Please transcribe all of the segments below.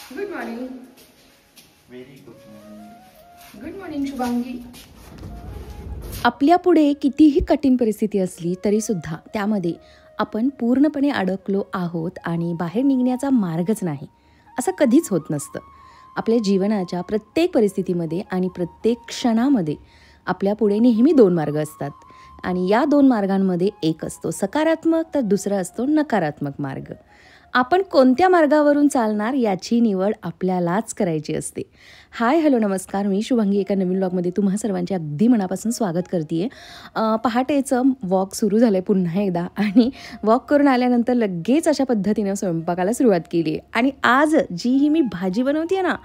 Good morning. Very good morning. Good morning Shubhangi. आपल्या पुढे कितीही कठीण परिस्थिती असली तरीसुद्धा त्यामध्ये आपण पूर्णपणे अडकलो आहोत आणि बाहेर निघण्याचा मार्गच नाही असं कधीच होत नसतं. आपल्या जीवनाच्या प्रत्येक परिस्थितीमध्ये आणि प्रत्येक क्षणामध्ये आपल्या पुढे नेहमी 2 मार्ग असतात आणि या 2 मार्गांमध्ये एक असतो सकारात्मक तर दुसरा असतो नकारात्मक मार्ग. आपण कोणत्या मार्गावरून चालणार याची निवड आपल्यालाच करायची असते. हाय हॅलो नमस्कार, मी शुभांगी एका नवीन व्लॉगमध्ये तुम्हा सर्वांचे अगदी मनापासून स्वागत करते आहे. पहाटेचं वॉक सुरू झालं आहे पुन्हा एकदा आणि वॉक करून आल्यानंतर लगेच अशा पद्धतीनं स्वयंपाकाला सुरुवात केली आहे. आणि आज जी ही मी भाजी बनवते आहे ना,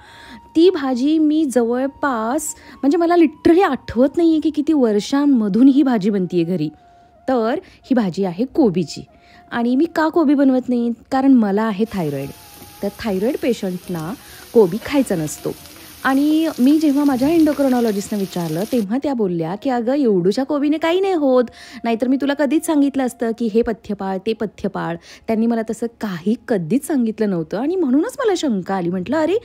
ती भाजी मी जवळपास म्हणजे मला लिटरली आठवत नाही आहे की किती वर्षांमधून ही भाजी बनते आहे घरी. तर ही भाजी आहे कोबीची. आणि मी का कोबी बनवत नाही, कारण मला आहे थायरॉईड. तर थायरॉईड पेशंटना कोबी खायचा नसतो. आणि मी जेव्हा माझ्या एंडोक्रोनॉलॉजिस्टनं विचारलं तेव्हा त्या बोलल्या की अगं एवढूच्या कोबीने काही नाही होत, नाहीतर मी तुला कधीच सांगितलं असतं की हे पथ्य पाळ ते पथ्य पाळ. त्यांनी मला तसं काही कधीच सांगितलं नव्हतं आणि म्हणूनच मला शंका आली. म्हटलं अरे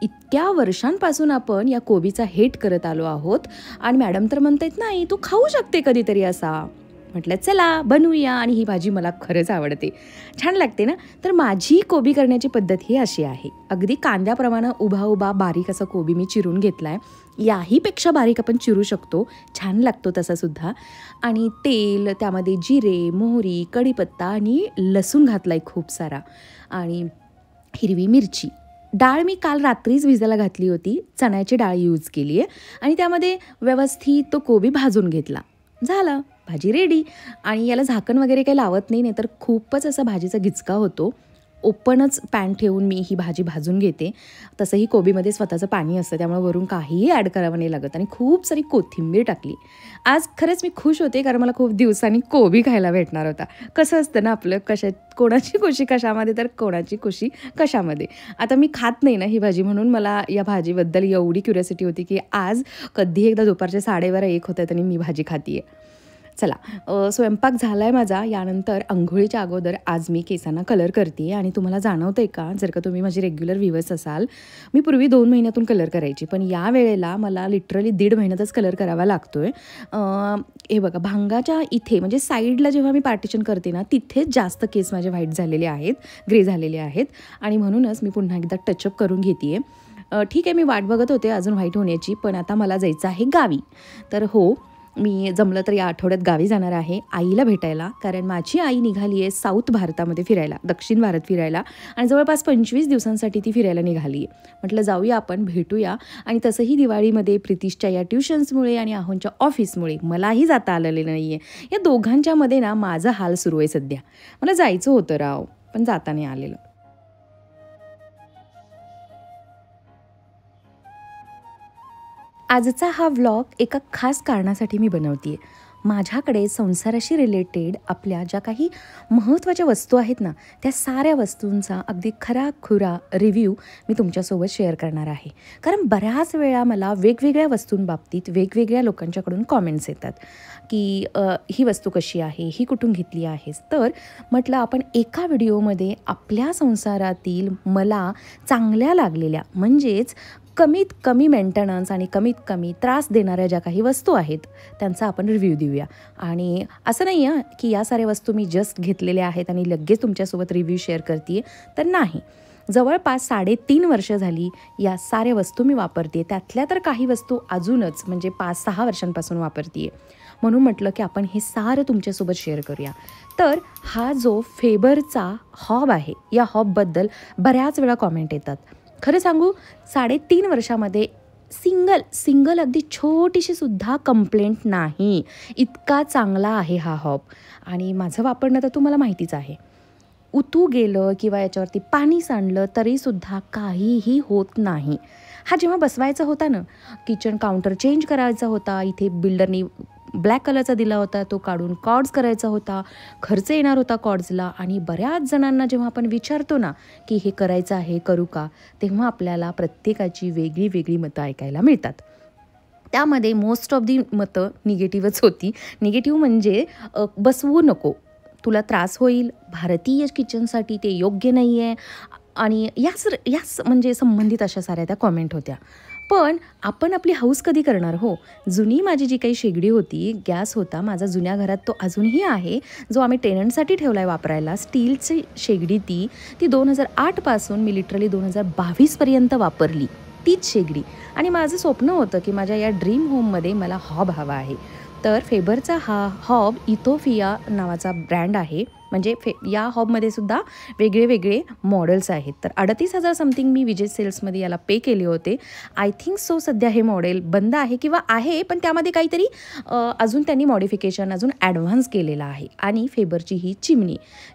इतक्या वर्षांपासून आपण या कोबीचा हेट करत आलो आहोत आणि मॅडम तर म्हणतात नाही तू खाऊ शकते कधीतरी असा. म्हटलं चला बनवूया आणि ही भाजी मला खरंच आवडते, छान लागते ना. तर माझी कोबी करण्याची पद्धत ही अशी आहे. अगदी कांद्याप्रमाणे उभा उभा बारीक असा कोबी मी चिरून घेतला आहे. याहीपेक्षा बारीक आपण चिरू शकतो, छान लागतो तसासुद्धा. आणि तेल, त्यामध्ये जिरे, मोहरी, कढीपत्ता आणि लसूण घातला आहे खूप सारा आणि हिरवी मिरची. डाळ मी काल रात्रीच भिजायला घातली होती, चण्याची डाळ यूज केली आहे आणि त्यामध्ये व्यवस्थित तो कोबी भाजून घेतला. झाला, भाजी रेडी. आणि याला झाकण वगैरे काही लावत नाही, तर खूपच असा भाजीचा गिचका होतो. ओपनच पॅन ठेवून मी ही भाजी भाजून घेते. तसंही कोबीमध्ये स्वतःचं पाणी असतं त्यामुळे वरून काहीही ॲड करावं नाही लागत. आणि खूप सारी कोथिंबीर टाकली. आज खरंच मी खुश होते कारण मला खूप दिवसांनी कोबी खायला भेटणार होता. कसं असतं ना आपलं, कोणाची खुशी कशामध्ये तर कोणाची खुशी कशामध्ये. आता मी खात नाही ना ही भाजी, म्हणून मला या भाजीबद्दल एवढी क्युरियोसिटी होती की आज कधी एकदा दुपारचे 12:30-1 होतात आणि मी भाजी खाते आहे. चला, स्वयंपाक झाला आहे माझा. यानंतर अंघोळीच्या अगोदर आज मी केसांना कलर करते. आणि तुम्हाला जाणवतं आहे का, जर का तुम्ही माझे रेग्युलर व्ह्यूअर्स असाल, मी पूर्वी 2 महिन्यातून कलर करायची, पण या वेळेला मला लिटरली 1.5 महिन्यातच कलर करावा लागतो आहे. हे बघा, भांगाच्या इथे म्हणजे साईडला जेव्हा मी पार्टिशन करते ना, तिथेच जास्त केस माझे व्हाईट झालेले आहेत, ग्रे झालेले आहेत आणि म्हणूनच मी पुन्हा एकदा टचअप करून घेते आहे. ठीक आहे, मी वाट बघत होते अजून व्हाईट होण्याची, पण आता मला जायचं आहे गावी. तर हो, मी जमलं तर या आठवड्यात गावी जाणार आहे आईला भेटायला, कारण माझी आई निघाली आहे साऊथ भारतामध्ये फिरायला, दक्षिण भारत फिरायला. आणि जवळपास 25 दिवसांसाठी ती फिरायला निघाली आहे. म्हटलं जाऊया आपण, भेटूया. आणि तसंही दिवाळीमध्ये प्रितीशच्या या ट्युशन्समुळे आणि आहोंच्या ऑफिसमुळे मलाही जाता आलेलं नाही आहे. या दोघांच्यामध्ये ना माझा हाल सुरू आहे सध्या. मला जायचं होतं राव, पण जाता नाही आलेलं. आजचा हा व्लॉग एका खास कारणासाठी मी बनवते आहे. माझ्याकडे संसाराशी रिलेटेड आपल्या ज्या काही महत्त्वाच्या वस्तू आहेत ना, त्या साऱ्या वस्तूंचा अगदी खराखुरा रिव्ह्यू मी तुमच्यासोबत शेअर करणार आहे. कारण बऱ्याच वेळा मला वेगवेगळ्या वस्तूंबाबतीत वेगवेगळ्या लोकांच्याकडून कॉमेंट्स येतात की ही वस्तू कशी आहे, ही कुठून घेतली आहेस. तर म्हटलं आपण एका व्हिडिओमध्ये आपल्या संसारातील मला चांगल्या लागलेल्या, म्हणजेच कमीत कमी मेंटेनन्स आणि कमीत कमी त्रास देणाऱ्या ज्या काही वस्तू आहेत त्यांचा आपण रिव्ह्यू देऊया. आणि असं नाही आहे की या साऱ्या वस्तू मी जस्ट घेतलेल्या आहेत आणि लगेच तुमच्यासोबत रिव्ह्यू शेअर करते आहे, तर नाही. जवळपास 3.5 वर्ष झाली या साऱ्या वस्तू मी वापरते. त्यातल्या तर काही वस्तू अजूनच म्हणजे 5-6 वर्षांपासून वापरते आहे. म्हणून म्हटलं की आपण हे सारं तुमच्यासोबत शेअर करूया. तर हा जो फेबरचा हॉब आहे, या हॉबबद्दल बऱ्याच वेळा कॉमेंट येतात. खरं सांगू, 3.5 वर्षामध्ये सिंगल अगदी छोटीशी सुद्धा कंप्लेंट नाही. इतका चांगला आहे हा हॉब. आणि माझं वापरणं तर तुम्हाला माहितीच आहे. उतू गेलं किंवा याच्यावरती पाणी सांडलं तरीसुद्धा काहीही होत नाही. हा जेव्हा बसवायचा होता ना, किचन काउंटर चेंज करायचा होता, इथे बिल्डरनी ब्लॅक कलरचा दिला होता, तो काढून कॉर्ड्स करायचा होता, खर्च येणार होता कॉर्ड्सला. आणि बऱ्याच जणांना जेव्हा आपण विचारतो ना की हे करायचं आहे, करू का, तेव्हा आपल्याला प्रत्येकाची वेगळी वेगळी मतं ऐकायला मिळतात. त्यामध्ये मोस्ट ऑफ दी मतं निगेटिव्हच होती. निगेटिव्ह म्हणजे बसवू नको, तुला त्रास होईल, भारतीय किचनसाठी ते योग्य नाही आहे, आणि याच म्हणजे संबंधित अशा साऱ्या त्या कॉमेंट होत्या. पण आपण आपली हौस कधी करणार हो? जुनी माझी जी काही शेगडी होती, गॅस होता माझा जुन्या घरात, तो अजूनही आहे, जो आम्ही टेनंटसाठी ठेवला आहे वापरायला. स्टीलची शेगडी ती 2008 पासून मी लिटरली 2022 पर्यंत वापरली तीच शेगडी. आणि माझं स्वप्न होतं की माझ्या या ड्रीम होममध्ये मला हॉब हवा आहे. तर फेबरचा हा हॉब इथोपिया नावाचा ब्रँड आहे. म्हणजे या हॉबमध्ये सुद्धा वेगळे वेगळे मॉडेल्स आहेत. तर 38,000 समथिंग मी विजय सेल्समध्ये याला पे केले होते. आय थिंक सो सध्या हे मॉडेल बंद आहे किंवा आहे, पण त्यामध्ये काहीतरी अजून त्यांनी मॉडिफिकेशन अजून ॲडव्हान्स केलेलं आहे. आणि फेबरची ही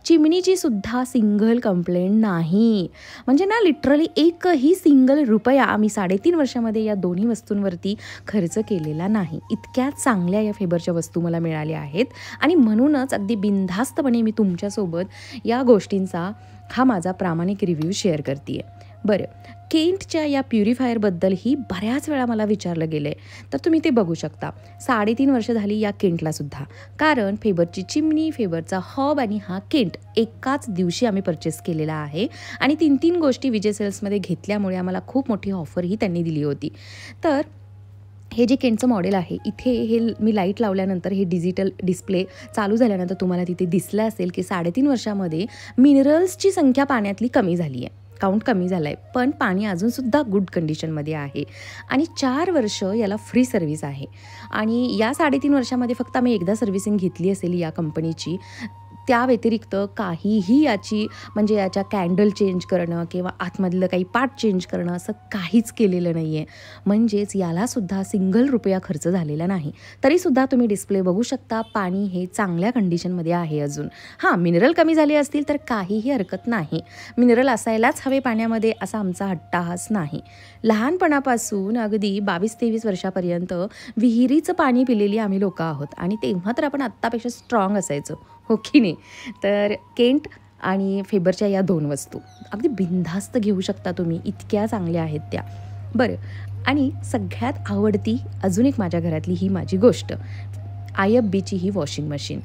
चिमणीची सुद्धा सिंगल कंप्लेंट नाही. म्हणजे ना लिटरली एकही सिंगल रुपया आम्ही 3.5 वर्षामध्ये या दोन्ही वस्तूंवरती खर्च केलेला नाही. इतक्या चांगल्या या फेबरच्या वस्तू मला मिळाल्या आहेत. आणि म्हणूनच अगदी बिनधास्तपणे मी तुमच्यासोबत या गोष्टींचा हा माझा प्रामाणिक रिव्ह्यू शेअर करते आहे. बरं, केंटच्या या प्युरिफायरबद्दलही बऱ्याच वेळा मला विचारलं गेलं आहे, तर तुम्ही ते बघू शकता. 3.5 वर्ष झाली या केंटलासुद्धा. कारण फेबरची चिमणी, फेबरचा हॉब आणि हा केंट एकाच दिवशी आम्ही परचेस केलेला आहे. आणि 3 गोष्टी विजय सेल्समध्ये घेतल्यामुळे आम्हाला खूप मोठी ऑफरही त्यांनी दिली होती. तर हे जे केंटचं मॉडेल आहे, इथे हे मी लाईट लावल्यानंतर हे डिजिटल डिस्प्ले चालू झाल्यानंतर तुम्हाला तिथे दिसलं असेल की 3.5 वर्षामध्ये मिनरल्सची संख्या पाण्यातली कमी झाली आहे, काउंट कमी झाला आहे, पण पाणी अजूनसुद्धा गुड कंडिशनमध्ये आहे. आणि 4 वर्ष याला फ्री सर्व्हिस आहे. आणि या 3.5 वर्षामध्ये फक्त आम्ही एकदा सर्व्हिसिंग घेतली असेल या कंपनीची. त्या व्यतिरिक्त काहीही म्हणजे याच्या कॅन्डल चेंज करणं किंवा आतमधलं काही पार्ट चेंज करणं असं काहीच केलेलं नाही आहे. म्हणजेच यालासुद्धा सिंगल रुपया खर्च झालेला नाही. तरीसुद्धा तुम्ही डिस्प्ले बघू शकता, पाणी हे चांगल्या कंडिशनमध्ये आहे अजून. हां, मिनरल कमी झाले असतील तर काहीही हरकत नाही. मिनरल असायलाच हवे पाण्यामध्ये असा आमचा हट्टाहास नाही. लहानपणापासून अगदी 22-23 वर्षापर्यंत विहिरीचं पाणी पिलेली आम्ही लोक आहोत. आणि तेव्हा तर आपण आत्तापेक्षा स्ट्रॉंग असायचो, हो की नाही? तर केंट आणि फेबरच्या या 2 वस्तू अगदी बिनधास्त घेऊ शकता तुम्ही, इतक्या चांगल्या आहेत त्या. बरं, आणि सगळ्यात आवडती अजून एक माझ्या घरातली ही माझी गोष्ट, IFBची ही वॉशिंग मशीन.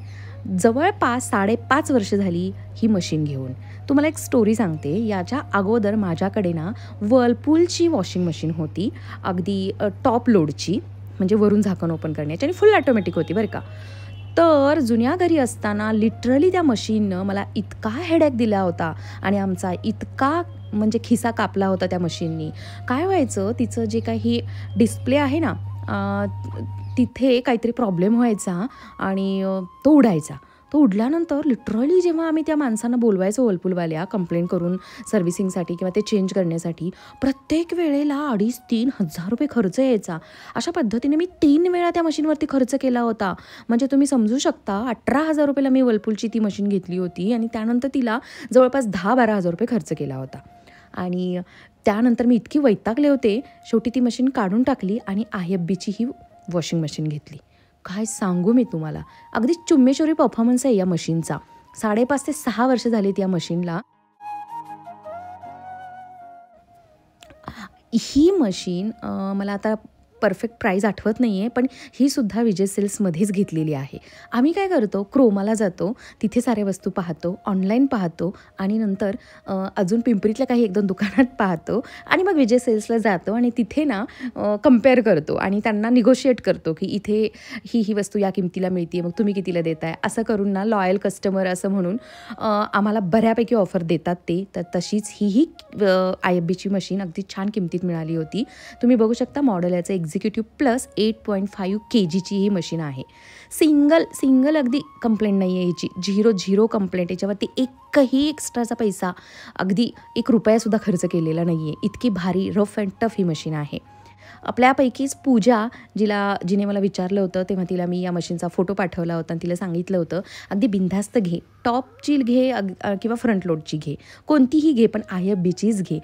जवळपास 5.5 वर्ष झाली ही मशीन घेऊन. तुम्हाला एक स्टोरी सांगते. याच्या अगोदर माझ्याकडे ना वर्लपूलची वॉशिंग मशीन होती, अगदी टॉप लोडची, म्हणजे वरून झाकण ओपन करण्याची, आणि फुल ऑटोमॅटिक होती बरं का. तर जुन्या घरी असताना लिटरली त्या मशीननं मला इतका हेडॅक दिला होता आणि आमचा इतका म्हणजे खिसा कापला होता त्या मशीननी. काय व्हायचं, तिचं जे काही डिस्प्ले आहे ना, तिथे काहीतरी प्रॉब्लेम व्हायचा आणि तो उडायचा. तो उडल्यानंतर लिटरली जेव्हा आम्ही त्या माणसांना बोलवायचो वर्लपूलवाल्या कंप्लेंट करून सर्व्हिसिंगसाठी किंवा ते चेंज करण्यासाठी, प्रत्येक वेळेला 2,500-3,000 रुपये खर्च यायचा. अशा पद्धतीने मी 3 वेळा त्या मशीनवरती खर्च केला होता. म्हणजे तुम्ही समजू शकता, 18,000 रुपयाला मी वर्लपूलची ती मशीन घेतली होती आणि त्यानंतर तिला जवळपास 10-12,000 रुपये खर्च केला होता. आणि त्यानंतर मी इतकी वैतागले होते, शेवटी ती मशीन काढून टाकली आणि IFBची ही वॉशिंग मशीन घेतली. काय सांगू मी तुम्हाला, अगदी चुम्मेश्वरी परफॉर्मन्स आहे या मशीनचा. 5.5 ते 6 वर्ष झालीत या मशीनला. ही मशीन मला आता परफेक्ट प्राईस आठवत नाही आहे, पण ही सुद्धा विजय सेल्समध्येच घेतलेली आहे. आम्ही काय करतो, क्रोमाला जातो, तिथे साऱ्या वस्तू पाहतो, ऑनलाईन पाहतो आणि नंतर अजून पिंपरीतल्या काही 1-2 दुकानात पाहतो आणि मग विजय सेल्सला जातो आणि तिथे ना कम्पेअर करतो आणि त्यांना निगोशिएट करतो की इथे ही वस्तू या किमतीला मिळते, मग तुम्ही कितीला देताय. असं करून ना लॉयल कस्टमर असं म्हणून आम्हाला बऱ्यापैकी ऑफर देतात ते. तर तशीच ही IFBची मशीन अगदी छान किमतीत मिळाली होती. तुम्ही बघू शकता, मॉडेल याचं एक्झिक्युटिव्ह प्लस 8.5 kgची ही मशीन आहे. सिंगल अगदी कंप्लेंट नाही आहे याची, 0 कंप्लेंट. याच्यावरती एकही एक्स्ट्राचा पैसा, अगदी 1 रुपयासुद्धा खर्च केलेला नाही आहे. इतकी भारी rough and tough he machine आहे. आपल्यापैकीच पूजा, जिने मला विचारलं होतं तेव्हा तिला मी या मशीनचा फोटो पाठवला होता आणि तिला सांगितलं होतं अगदी बिनधास्त घे, टॉपची घे किंवा फ्रंट लोडची घे, कोणतीही घे, पण IFBचीच घे.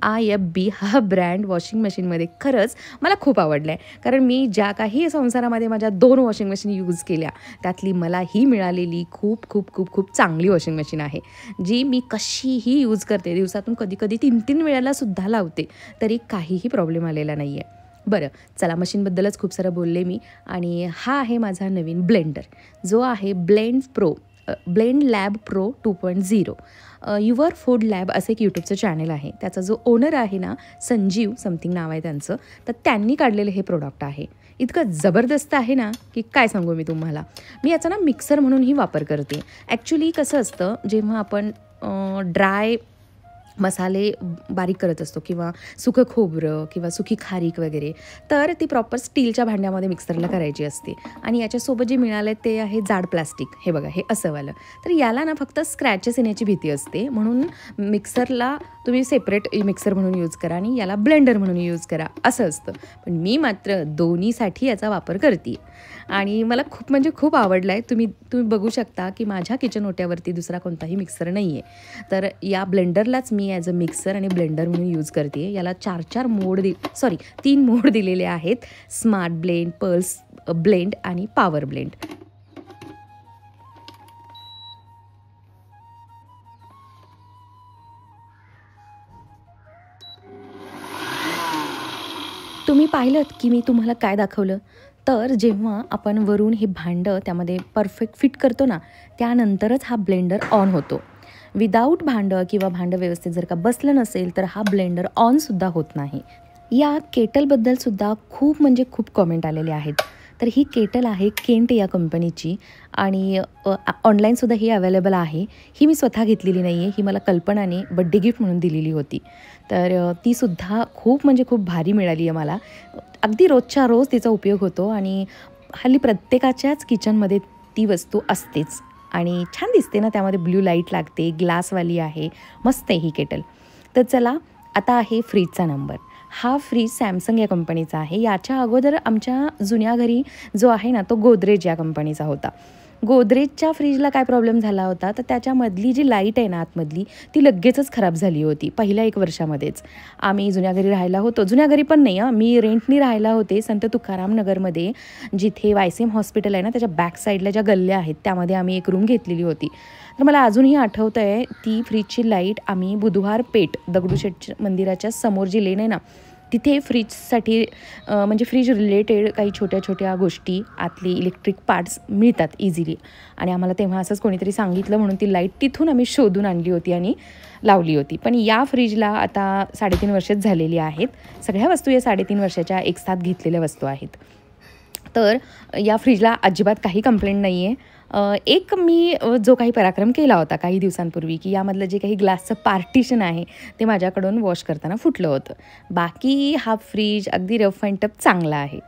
IFB हा ब्रँड वॉशिंग मशीनमध्ये खरंच मला खूप आवडला आहे. कारण मी ज्या काही संसारामध्ये माझ्या 2 वॉशिंग मशीन यूज केल्या, त्यातली मला ही मिळालेली खूप खूप खूप खूप चांगली वॉशिंग मशीन आहे, जी मी कशीही यूज करते. दिवसातून कधी 3 वेळेला सुद्धा लावते, तरी काहीही प्रॉब्लेम आलेला नाही आहे. बरं, चला, मशीनबद्दलच खूप सारं बोलले मी. आणि हा आहे माझा नवीन ब्लेंडर, जो आहे blend lab pro 2.0. Your food lab असं एक यूट्यूबचं चॅनल आहे. त्याचा जो ओनर आहे ना, संजीव समथिंग नाव आहे त्यांचं, तर त्यांनी काढलेलं हे प्रोडक्ट आहे. इतकं जबरदस्त आहे ना की काय सांगू मी तुम्हाला. मी याचा ना मिक्सर म्हणूनही वापर करते. ॲक्च्युली कसं असतं, जेव्हा आपण ड्राय मसाले बारीक करत असतो किंवा सुकं खोबरं किंवा सुकी खारीक वगैरे, तर ती प्रॉपर स्टीलच्या भांड्यामध्ये मिक्सरला करायची असते. आणि याच्यासोबत जे मिळालं ते आहे जाड प्लास्टिक. हे बघा, हे असं वालं. तर याला ना फक्त स्क्रॅचेस येण्याची भीती असते, म्हणून मिक्सरला तुम्ही सेपरेट मिक्सर म्हणून यूज करा आणि याला ब्लेंडर म्हणून यूज करा असं असतं. पण मी मात्र दोन्हीसाठी याचा वापर करते आणि मला खूप म्हणजे खूप आवडला आहे. तुम्ही बघू शकता की माझ्या किचन ओट्यावरती दुसरा कोणताही मिक्सर नाही आहे. तर या ब्लेंडरलाच मी ॲज अ मिक्सर आणि ब्लेंडर म्हणून यूज करते. याला 3 मोड दिलेले आहेत. स्मार्ट ब्लेंड, पल्स ब्लेंड आणि पॉवर ब्लेंड. तुम्ही पाहिलंत की मी तुम्हाला काय दाखवलं. तर जेव्हा आपण वरून हे भांडं त्यामध्ये परफेक्ट फिट करतो ना, त्यानंतरच हा ब्लेंडर ऑन होतो. विदाऊट भांडं किंवा भांडं व्यवस्थित जर का बसलं नसेल तर हा ब्लेंडर ऑनसुद्धा होत नाही. या केटलबद्दलसुद्धा खूप म्हणजे खूप कमेंट आलेले आहेत. तर ही केटल आहे केंट या कंपनीची आणि ऑनलाईनसुद्धा ही अवेलेबल आहे. ही मी स्वतः घेतलेली नाही आहे, ही मला कल्पनाने बड्डे गिफ्ट म्हणून दिलेली होती. तर तीसुद्धा खूप म्हणजे खूप भारी मिळाली आहे मला. अगदी रोजच्या रोज तिचा उपयोग होतो आणि हल्ली प्रत्येकाच्याच किचनमध्ये ती वस्तू असतेच आणि छान दिसते ना, त्यामध्ये ब्ल्यू लाईट लागते, ग्लासवाली आहे, मस्त आहे ही केटल. तर चला, आता आहे फ्रीजचा नंबर. हा फ्रीज सॅमसंग या कंपनीचा आहे. याच्या अगोदर आमच्या जुन्या घरी जो आहे ना, तो गोदरेज या कंपनीचा होता. गोदरेजच्या फ्रीजला काय प्रॉब्लेम झाला होता, तर त्याच्यामधली जी लाईट आहे ना आतमधली, ती लगेचच खराब झाली होती पहिल्या 1 वर्षामध्येच. आम्ही जुन्या घरी राहायला होतो, जुन्या घरी पण नाही मी रेंटनी राहायला होते संत तुकाराम नगरमध्ये, जिथे YCM हॉस्पिटल आहे ना, त्याच्या बॅक साईडला ज्या गल्ल्या आहेत त्यामध्ये आम्ही एक रूम घेतलेली होती. तर मला अजूनही आठवतं आहे, ती फ्रीजची लाईट आम्ही बुधवार पेठ दगडूशेठ मंदिराच्या समोर जी लेन आहे ना, तिथे फ्रीजसाठी म्हणजे फ्रीज रिलेटेड काही छोट्या छोट्या गोष्टी, आतली इलेक्ट्रिक पार्ट्स मिळतात इझिली आणि आम्हाला तेव्हा असंच कोणीतरी सांगितलं म्हणून ती लाईट तिथून आम्ही शोधून आणली होती आणि लावली होती. पण या फ्रीजला आता 3.5 वर्षच झालेली आहेत. सगळ्या वस्तू या 3.5 वर्षाच्या एकसाथ घेतलेल्या वस्तू आहेत. तर या फ्रीजला अजिबात काही कंप्लेंट नाही आहे. एक मी जो काही पराक्रम केला होता काही दिवसांपूर्वी की यामधलं जे काही ग्लासचं पार्टिशन आहे ते माझ्याकडून वॉश करताना फुटलं होतं. बाकी हा फ्रीज अगदी रफ अँड टफ चांगला आहे.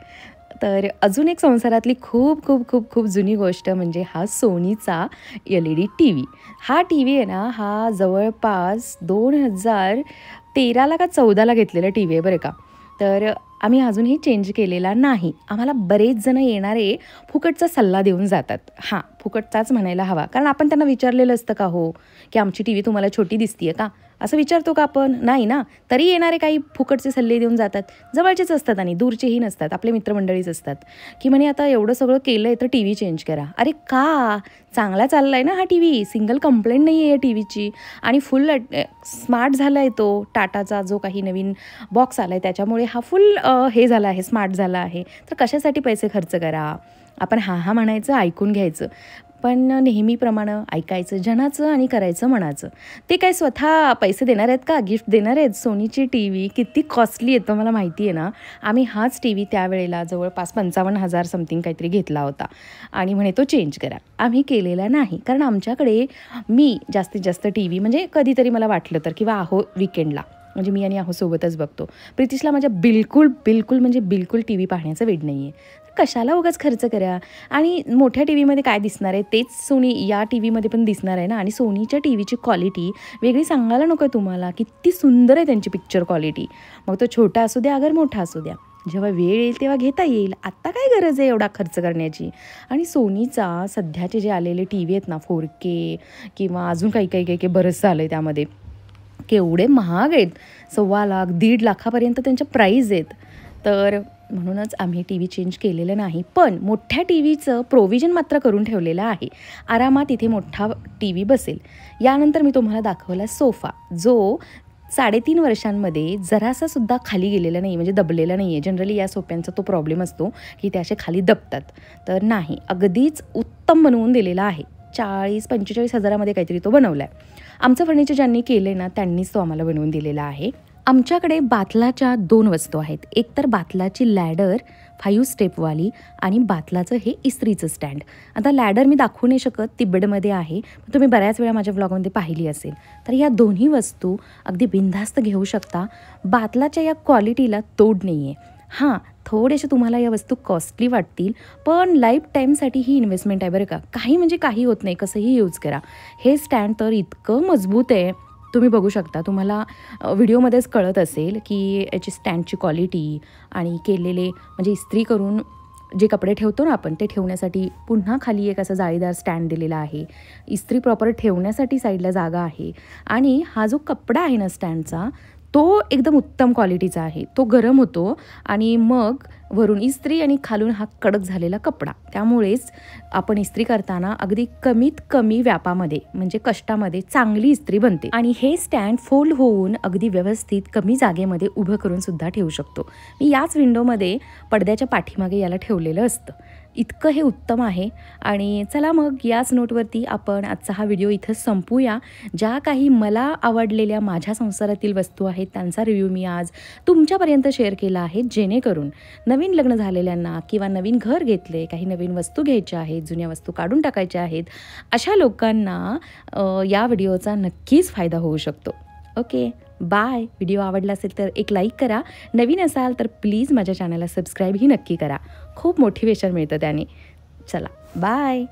तर अजून एक संसारातली खूप खूप खूप खूप जुनी गोष्ट म्हणजे हा सोनीचा LED TV. हा TV आहे ना, हा जवळपास 2013ला का 14ला घेतलेला TV आहे बरं का. तर आम्ही अजूनही चेंज केलेला नाही. आम्हाला बरेच जण येणारे फुकटचा सल्ला देऊन जातात. हां, फुकटचाच म्हणायला हवा, कारण आपण त्यांना विचारलेलं असतं का हो की आमची TV तुम्हाला छोटी दिसते का, असं विचारतो का आपण? नाही ना. तरी येणारे काही फुकटचे सल्ले देऊन जातात. जवळचेच असतात आणि दूरचेही नसतात, आपले मित्रमंडळीच असतात की म्हणे आता एवढं सगळं केलं आहे तर TV चेंज करा. अरे का? चांगला चालला आहे ना हा TV, सिंगल कंप्लेंट नाही आहे या TVची आणि फुल स्मार्ट झाला आहे तो. टाटाचा जो काही नवीन बॉक्स आला आहे त्याच्यामुळे हा फुल हे झाला आहे, स्मार्ट झाला आहे. तर कशासाठी पैसे खर्च करा? आपण हां म्हणायचं, ऐकून घ्यायचं, पण नेहमीप्रमाणे ऐकायचं जनाचं आणि करायचं मनाचं. ते काय स्वतः पैसे देणार आहेत का, गिफ्ट देणार आहेत? सोनीची TV किती कॉस्टली आहे मला माहिती आहे ना. आम्ही हाच TV त्यावेळेला जवळपास 55,000 समथिंग काहीतरी घेतला होता आणि म्हणे तो चेंज करा. आम्ही केलेला नाही, कारण आमच्याकडे मी जास्तीत जास्त TV म्हणजे कधीतरी मला वाटलं तर किंवा आहो विकेंडला, म्हणजे मी आणि आहो सोबतच बघतो. प्रितिशला माझ्या बिलकुल TV पाहण्याचं वेड नाही आहे. कशाला उगाच खर्च करा. आणि मोठ्या TVमध्ये काय दिसणार आहे तेच सोनी या TVमध्ये पण दिसणार आहे ना. आणि सोनीच्या TVची क्वालिटी वेगळी सांगायला नको आहे तुम्हाला, किती सुंदर आहे त्यांची पिक्चर क्वालिटी. मग तो छोटा असू द्या अगर मोठा असू द्या, जेव्हा वेळ येईल तेव्हा घेता येईल. आत्ता काय गरज आहे एवढा खर्च करण्याची. आणि सोनीचा सध्याचे जे आलेले TV आहेत ना 4K किंवा अजून काही बरंच झालं आहे त्यामध्ये, केवढे महाग आहेत. 1.25 लाख 1.5 लाखापर्यंत त्यांच्या प्राईज आहेत. तर म्हणूनच आम्ही TV चेंज केलेलं नाही. पण मोठ्या TVचं प्रोव्हिजन मात्र करून ठेवलेलं आहे. आरामात इथे मोठा TV बसेल. यानंतर मी तुम्हाला दाखवला सोफा, जो 3.5 वर्षांमध्ये जरासा सुद्धा खाली गेलेला नाही, म्हणजे दबलेला नाही आहे. जनरली या सोफ्यांचा तो प्रॉब्लेम असतो की ते असे खाली दबतात. तर नाही, अगदीच उत्तम बनवून दिलेला आहे. 40-45 हजारामध्ये काहीतरी तो बनवला आहे. आमचं फर्निचर ज्यांनी केलं आहे ना त्यांनीच तो आम्हाला बनवून दिलेला आहे. आमच्याकडे बाथलाच्या 2 वस्तू आहेत. एक तर बाथलाची लॅडर 5 स्टेपवाली आणि बाथलाचं हे इस्त्रीचं स्टँड. आता लॅडर मी दाखवू नाही शकत, ती बेडमध्ये आहे, तुम्ही बऱ्याच वेळा माझ्या व्लॉगमध्ये पाहिली असेल. तर या दोन्ही वस्तू अगदी बिनधास्त घेऊ शकता. बाथलाच्या या क्वालिटीला तोड नाही आहे. हां, थोडेसे तुम्हाला या वस्तू कॉस्टली वाटतील, पण लाईफ टाईमसाठी ही इन्व्हेस्टमेंट आहे बरं का. काही म्हणजे काही होत नाही, कसंही यूज करा. हे स्टँड तर इतकं मजबूत आहे, तुम्ही बघू शकता. तुम्हाला व्हिडिओमध्येच कळत असेल की याची स्टँडची क्वालिटी आणि केलेले म्हणजे इस्त्री करून जे कपडे ठेवतो ना आपण, ते ठेवण्यासाठी पुन्हा खाली एक असा जाळीदार स्टँड दिलेला आहे. इस्त्री प्रॉपर ठेवण्यासाठी साईडला जागा आहे. आणि हा जो कपडा आहे ना स्टँडचा, तो एकदम उत्तम क्वालिटीचा आहे. तो गरम होतो आणि मग वरून इस्त्री आणि खालून हा कडक झालेला कपडा. त्यामुळेच आपण इस्त्री करताना अगदी कमीत कमी व्यापामध्ये म्हणजे कष्टामध्ये चांगली इस्त्री बनते. आणि हे स्टँड फोल्ड होऊन अगदी व्यवस्थित कमी जागेमध्ये उभं करून सुद्धा ठेवू शकतो. मी याच विंडोमध्ये पडद्याच्या पाठीमागे याला ठेवलेलं असतं. इतकं हे उत्तम आहे. आणि चला मग याच नोटवरती आपण आजचा हा व्हिडिओ इथं संपूया. ज्या काही मला आवडलेल्या माझ्या संसारातील वस्तू आहेत त्यांचा रिव्ह्यू मी आज तुमच्यापर्यंत शेअर केला आहे, जेणेकरून नवीन लग्न झालेल्यांना किंवा नवीन घर घेतले, काही नवीन वस्तू घ्यायच्या आहेत, जुन्या वस्तू काढून टाकायच्या आहेत, अशा लोकांना या व्हिडिओचा नक्कीच फायदा होऊ शकतो. Okay, bye. व्हिडिओ आवडला असेल तर एक लाईक करा. नवीन असाल तर प्लीज माझ्या चॅनलला सबस्क्राईबही नक्की करा. खूप मोटिवेशन मिळतं त्याने. चला, बाय.